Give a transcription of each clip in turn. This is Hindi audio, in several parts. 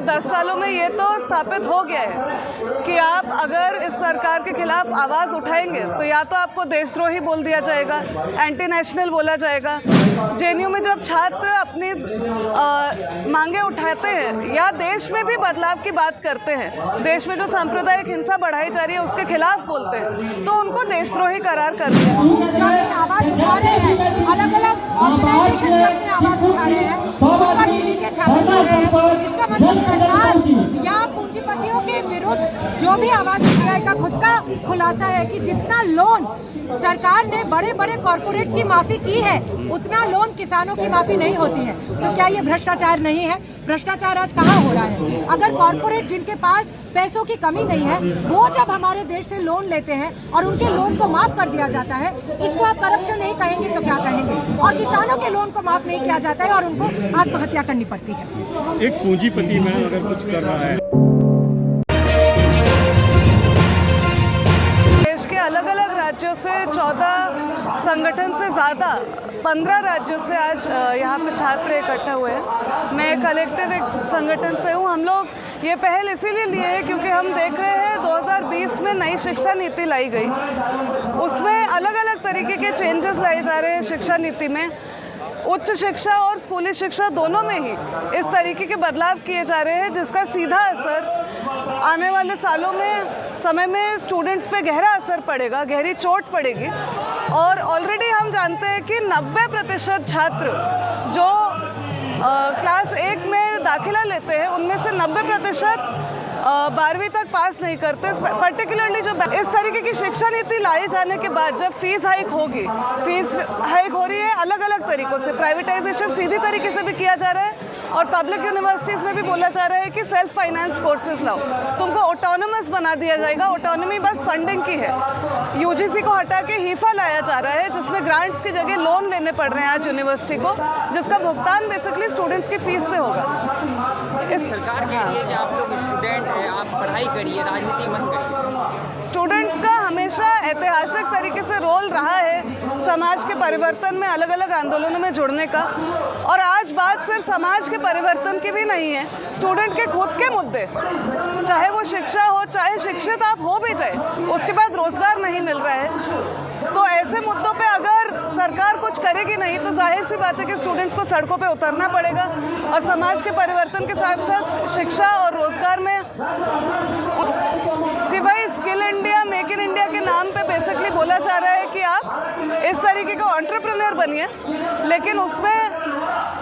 10 सालों में ये तो स्थापित हो गया है कि आप अगर इस सरकार के खिलाफ आवाज़ उठाएंगे तो या तो आपको देशद्रोही बोल दिया जाएगा, एंटी नेशनल बोला जाएगा। जेएनयू में जब छात्र अपनी मांगे उठाते हैं या देश में भी बदलाव की बात करते हैं, देश में जो सांप्रदायिक हिंसा बढ़ाई जा रही है उसके खिलाफ बोलते हैं, तो उनको देशद्रोही करार कर दिया। जो आवाज़ उठा रहे हैं, अलग अलग ऑर्गेनाइजेशन अपनी आवाज़ उठा रहे हैं, उन पर ईडी के छापे पड़ रहे हैं। इसका मतलब सरकार या पूंजीपतियों के विरुद्ध जो भी आवाज़ उठाए का खुद का खुलासा है कि जितना लोन सरकार ने बड़े बड़े कॉरपोरेट की माफ़ी की है उतना लोन किसानों की माफ़ी नहीं होती है। तो क्या ये भ्रष्टाचार नहीं है? भ्रष्टाचार आज कहाँ हो रहा है? अगर कॉरपोरेट जिनके पास पैसों की कमी नहीं है वो जब हमारे देश से लोन लेते हैं और उनके लोन को माफ़ कर दिया जाता है, इसको आप करप्शन नहीं कहेंगे तो क्या कहेंगे? और किसानों के लोन को माफ़ नहीं किया जाता है और उनको आत्महत्या करनी पड़ती है। एक पूंजीपति में अगर कुछ कर रहा है, देश के अलग अलग राज्यों से 14 संगठन से ज़्यादा 15 राज्यों से आज यहाँ पे छात्र इकट्ठे हुए हैं। मैं कलेक्टिव एक संगठन से हूँ। हम लोग ये पहल इसीलिए लिए है क्योंकि हम देख रहे हैं 2020 में नई शिक्षा नीति लाई गई, उसमें अलग अलग तरीके के चेंजेस लाए जा रहे हैं। शिक्षा नीति में उच्च शिक्षा और स्कूली शिक्षा दोनों में ही इस तरीके के बदलाव किए जा रहे हैं जिसका सीधा असर आने वाले सालों में समय में स्टूडेंट्स पे गहरा असर पड़ेगा, गहरी चोट पड़ेगी। और ऑलरेडी हम जानते हैं कि 90% छात्र जो क्लास 1 में दाखिला लेते हैं उनमें से 90% 12वीं तक पास नहीं करते। पर्टिकुलरली जो इस तरीके की शिक्षा नीति लाई जाने के बाद जब फीस हाइक होगी, फीस हाइक हो रही है अलग अलग तरीक़ों से, प्राइवेटाइजेशन सीधी तरीके से भी किया जा रहा है और पब्लिक यूनिवर्सिटीज़ में भी बोला जा रहा है कि सेल्फ फाइनेंस कोर्सेज लाओ, तुमको ऑटोनमस बना दिया जाएगा। ऑटोनमी बस फंडिंग की है। यूजीसी को हटा के हीफा लाया जा रहा है जिसमें ग्रांट्स की जगह लोन लेने पड़ रहे हैं आज यूनिवर्सिटी को, जिसका भुगतान बेसिकली स्टूडेंट्स की फीस से होगा। इस सरकार कह रही है कि आप लोग स्टूडेंट हैं, आप पढ़ाई करिए, राजनीति मत करिए। स्टूडेंट्स का हमेशा ऐतिहासिक तरीके से रोल रहा है समाज के परिवर्तन में, अलग अलग आंदोलनों में जुड़ने का। और आज बात सिर्फ समाज के परिवर्तन की भी नहीं है, स्टूडेंट के खुद के मुद्दे, चाहे वो शिक्षा हो, चाहे शिक्षित आप हो भी जाए, उसके बाद रोजगार नहीं मिल रहा है, तो ऐसे मुद्दों पे अगर सरकार कुछ करेगी नहीं तो जाहिर सी बात है कि स्टूडेंट्स को सड़कों पे उतरना पड़ेगा। और समाज के परिवर्तन के साथ साथ शिक्षा और रोजगार में जी भाई skill India, make in India के नाम पे बेसिकली बोला जा रहा है कि आप इस तरीके का एंटरप्रेन्योर बनिए, लेकिन उसमें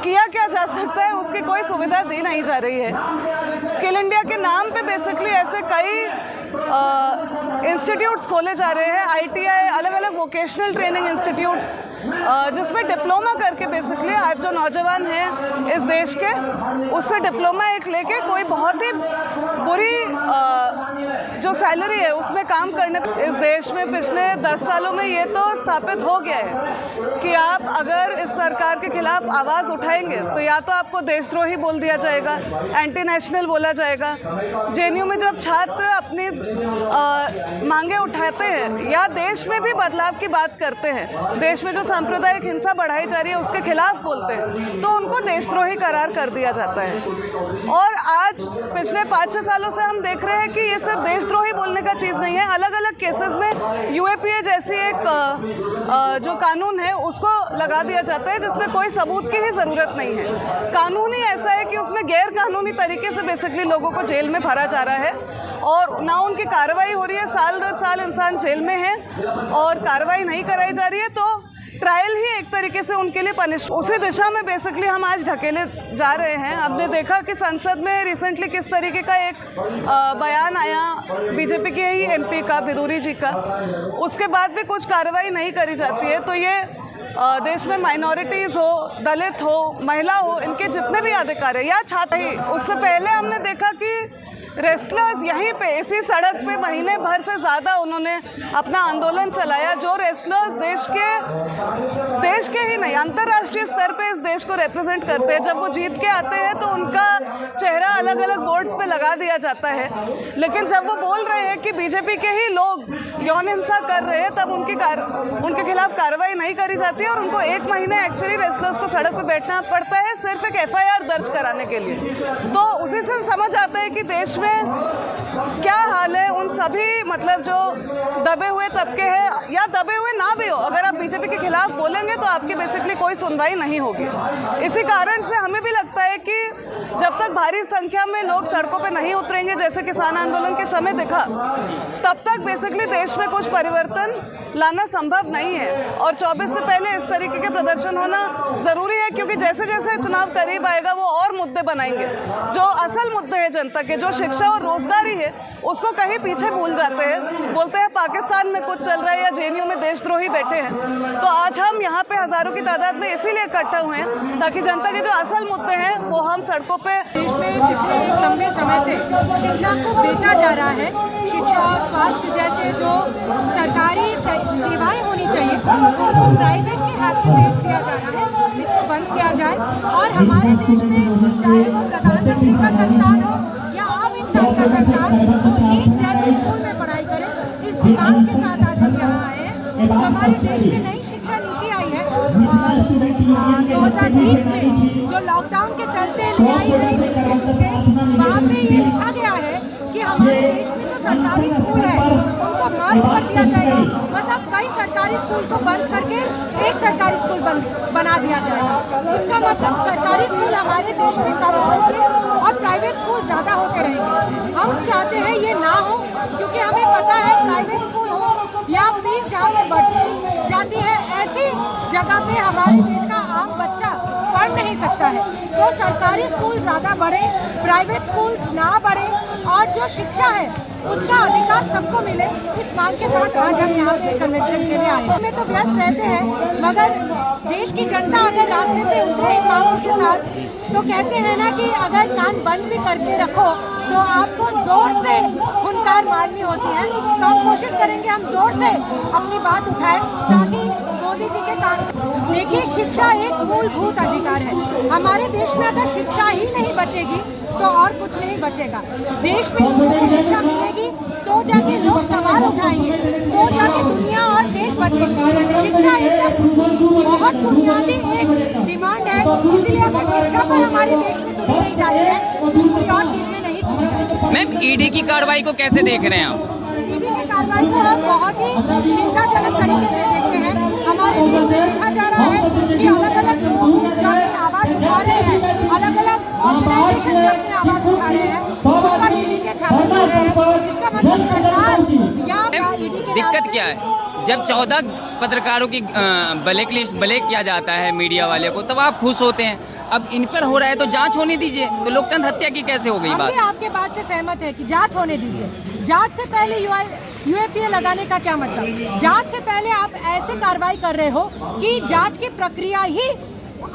किया क्या जा सकता है उसकी कोई सुविधा दी नहीं जा रही है। स्किल इंडिया के नाम पे बेसिकली ऐसे कई इंस्टीट्यूट्स खोले जा रहे हैं, ITI, अलग अलग वोकेशनल ट्रेनिंग इंस्टीट्यूट्स, जिसमें डिप्लोमा करके बेसिकली आज जो नौजवान हैं इस देश के, उससे डिप्लोमा एक लेके कोई बहुत ही बुरी जो सैलरी है उसमें काम करने। इस देश में पिछले 10 सालों में ये तो स्थापित हो गया है कि आप अगर इस सरकार के खिलाफ आवाज़ उठाएंगे तो या तो आपको देशद्रोही बोल दिया जाएगा, एंटी नेशनल बोला जाएगा। जेएनयू में जब छात्र अपनी मांगे उठाते हैं या देश में भी बदलाव की बात करते हैं, देश में जो सांप्रदायिक हिंसा बढ़ाई जा रही है उसके खिलाफ बोलते हैं, तो उनको देशद्रोही करार कर दिया जाता है। और आज पिछले 5-6 सालों से हम देख रहे हैं कि ये सिर्फ देशद्रोही बोलने का चीज़ नहीं है, अलग अलग केसेस में UAPA जैसी एक जो कानून है उसको लगा दिया जाता है जिसमें कोई सबूत की ही ज़रूरत नहीं है। कानून ही ऐसा है कि उसमें गैर कानूनी तरीके से बेसिकली लोगों को जेल में भरा जा रहा है और ना उनकी कार्रवाई हो रही है, साल दर साल इंसान जेल में है और कार्रवाई नहीं कराई जा रही है, तो ट्रायल ही एक तरीके से उनके लिए पनिश। उसी दिशा में बेसिकली हम आज ढकेले जा रहे हैं। आपने देखा कि संसद में रिसेंटली किस तरीके का एक बयान आया बीजेपी के ही MP का, विदुरी जी का, उसके बाद भी कुछ कार्रवाई नहीं करी जाती है। तो ये देश में माइनॉरिटीज़ हो, दलित हो, महिला हो, इनके जितने भी अधिकार है या छात्र ही, उससे पहले हमने देखा कि रेसलर्स यहीं पे इसी सड़क पे महीने भर से ज़्यादा उन्होंने अपना आंदोलन चलाया। जो रेसलर्स देश के ही नहीं अंतर्राष्ट्रीय स्तर पे इस देश को रिप्रेजेंट करते हैं, जब वो जीत के आते हैं तो उनका चेहरा अलग अलग बोर्ड्स पे लगा दिया जाता है, लेकिन जब वो बोल रहे हैं कि बीजेपी के ही लोग यौन हिंसा कर रहे हैं तब उनके खिलाफ कार्रवाई नहीं करी जाती है और उनको 1 महीने एक्चुअली रेसलर्स को सड़क पर बैठना पड़ता है सिर्फ एक FIR दर्ज कराने के लिए। तो उसी से समझ आता है कि देश में क्या हाल है उन सभी मतलब जो दबे हुए तबके हैं या दबे हुए ना भी हो, अगर आप बीजेपी के खिलाफ बोलेंगे तो आपकी बेसिकली कोई सुनवाई नहीं होगी। इसी कारण से हमें भी लगता है कि जब तक भारी संख्या में लोग सड़कों पे नहीं उतरेंगे जैसे किसान आंदोलन के समय दिखा, तब तक बेसिकली देश में कुछ परिवर्तन लाना संभव नहीं है। और 24 से पहले इस तरीके के प्रदर्शन होना ज़रूरी है, क्योंकि जैसे जैसे चुनाव करीब आएगा वो और मुद्दे बनाएंगे। जो असल मुद्दे हैं जनता के, जो शिक्षा और रोजगारी है, उसको कहीं पीछे भूल जाते हैं। बोलते हैं पाकिस्तान में कुछ चल रहा है या JNU में देशद्रोही बैठे हैं। तो आज हम यहाँ पे हज़ारों की तादाद में इसीलिए इकट्ठा हुए हैं ताकि जनता के जो असल मुद्दे हैं वो हम सड़कों पे। देश में पिछले एक लंबे समय से शिक्षा को बेचा जा रहा है। शिक्षा और स्वास्थ्य जैसे जो सरकारी सेवाएं होनी चाहिए उनको प्राइवेट के हाथ में बेच दिया जा रहा है। इसको बंद किया जाए और हमारे देश में चाहे वो प्रधानमंत्री का संतान हो या आम इंसान का संतान, वो एक जैसे स्कूल में पढ़ाई करे। इस डिमांड के साथ आज हम यहाँ आए हैं। हमारे देश में नई शिक्षा नीति आई है और 2020 में जो लॉकडाउन के चलते ले आई गई चुपके वहाँ पे ये लिखा गया है कि हमारे देश में जो सरकारी स्कूल है उनको मर्ज कर दिया जाएगा। मतलब कई सरकारी स्कूल को बंद करके एक सरकारी स्कूल बना दिया जाएगा। इसका मतलब सरकारी स्कूल हमारे देश में कम होंगे और प्राइवेट स्कूल ज़्यादा होते रहेंगे। हम चाहते हैं ये ना हो, क्योंकि हमें पता है प्राइवेट स्कूल हो या फीस जहाँ पे बढ़ती जाती है, ऐसी जगह पे हमारे देश का आम बच्चा पढ़ नहीं सकता है। तो सरकारी स्कूल ज़्यादा बढ़े, प्राइवेट स्कूल ना बढ़े और जो शिक्षा है उसका अधिकार सबको मिले, इस मांग के साथ आज हम यहाँ पे कन्वेंशन के लिए आए। हमें तो व्यस्त रहते हैं, मगर देश की जनता अगर रास्ते पे उतरे इन मांगों के साथ तो कहते हैं ना कि अगर कान बंद भी करके रखो तो आपको जोर से हुनकार मारनी होती है। तो हम कोशिश करेंगे हम जोर से अपनी बात उठाएं ताकि मोदी जी के कान। देखिए, शिक्षा एक मूलभूत अधिकार है। हमारे देश में अगर शिक्षा ही नहीं बचेगी तो और कुछ नहीं बचेगा। देश में लोगों को शिक्षा मिलेगी तो जाके लोग सवाल उठाएंगे, तो जाके दुनिया और देश बदलेगी। शिक्षा एक बहुत बुनियादी एक डिमांड है, इसीलिए अगर शिक्षा पर हमारे देश में सुनी नहीं जा रही है तो कोई और चीज़ में नहीं सुनी जाएगी। मैम, ईडी की कार्रवाई को कैसे देख रहे हैं आप? ईडी की कार्रवाई को हम बहुत ही निंदाजनक तरीके से देखते हैं। हमारे देश में देखा जा रहा है कि अलग अलग लोग जो अपनी आवाज़ उठा रहे हैं, अलग अलग ऑर्गेनाइजेशन जो अपनी आवाज़ उठा रहे हैं, उन पर ईडी के छापे पड़ रहे हैं। इसका मतलब सरकार या ईडी के दिक्कत क्या है? जब 14 पत्रकारों की ब्लैक किया जाता है मीडिया वाले को, तब आप खुश होते हैं। अब इन पर हो रहा है तो जांच होने दीजिए। तो लोकतंत्र हत्या की कैसे हो गई बात? हम भी आपके बात से सहमत है कि जांच होने दीजिए। जांच से पहले UAPA लगाने का क्या मतलब? जांच से पहले आप ऐसे कार्रवाई कर रहे हो कि जांच की प्रक्रिया ही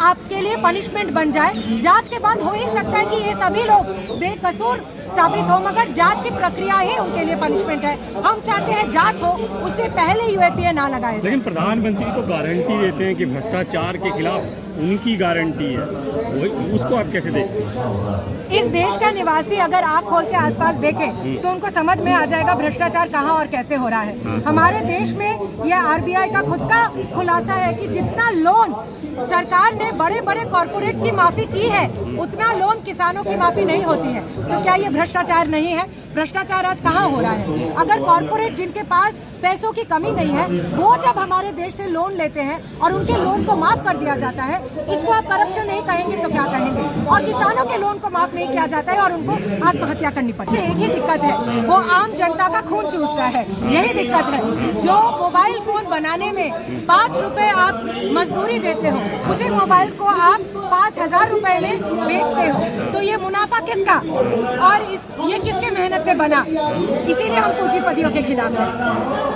आपके लिए पनिशमेंट बन जाए। जांच के बाद हो ही सकता है कि ये सभी लोग बेकसूर साबित हो, मगर जांच की प्रक्रिया ही उनके लिए पनिशमेंट है। हम चाहते हैं जांच हो, उससे पहले UAPA ना लगाए। लेकिन प्रधानमंत्री तो गारंटी देते हैं कि भ्रष्टाचार के खिलाफ उनकी गारंटी है, वो उसको आप कैसे देखते हैं? इस देश का निवासी अगर आँख खोल के आसपास देखे तो उनको समझ में आ जाएगा भ्रष्टाचार कहाँ और कैसे हो रहा है। हमारे देश में यह RBI का खुद का खुलासा है कि जितना लोन सरकार ने बड़े बड़े कॉरपोरेट की माफी की है, उतना लोन किसानों की माफी नहीं होती है। तो क्या ये भ्रष्टाचार नहीं है? भ्रष्टाचार आज कहाँ हो रहा है? अगर कॉरपोरेट जिनके पास पैसों की कमी नहीं है, वो जब हमारे देश से लोन लेते हैं और उनके लोन को माफ कर दिया जाता है, इसको आप करप्शन नहीं कहेंगे तो क्या कहेंगे? और किसानों के लोन को माफ नहीं किया जाता है और उनको आत्महत्या करनी पड़ती है। एक ही दिक्कत है, वो आम जनता का खून चूस रहा है। यही दिक्कत है। जो मोबाइल फोन बनाने में 5 रुपए आप मजदूरी देते हो, उसी मोबाइल को आप 5000 रुपए में बेचते हो, तो ये मुनाफा किसका और ये किसके मेहनत से बना? इसीलिए हम पूंजीपतियों के खिलाफ हैं।